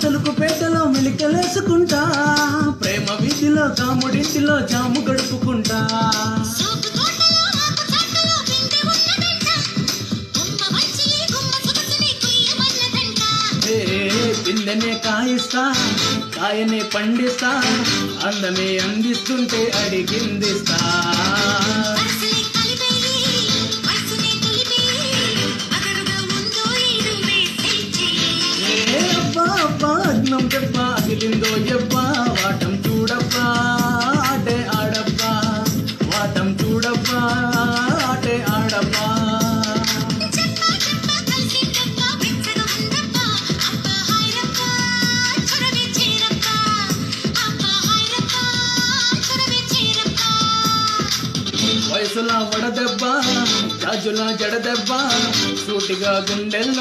తలుకుపేటలో మెలికలేసుకుంటా, ప్రేమ వీధిలో కాముడింటిలో జాము గడుపుకుంటా. పిందెనే కాయిస్తా, కాయనే పండిస్తా, అందమే అందిస్తుంటే అడిగిందిస్తా. అగ్నం దెబ్బ అగిలిందో ఎవ్వా, వాటం చూడబ్బా ఆటే ఆడబ్బా, వాటం చూడబ్బా ఆటే ఆడబ్బా. వయసులా వడదెబ్బ, రాజులా జడదెబ్బ, సూటిగా గుండెల్లో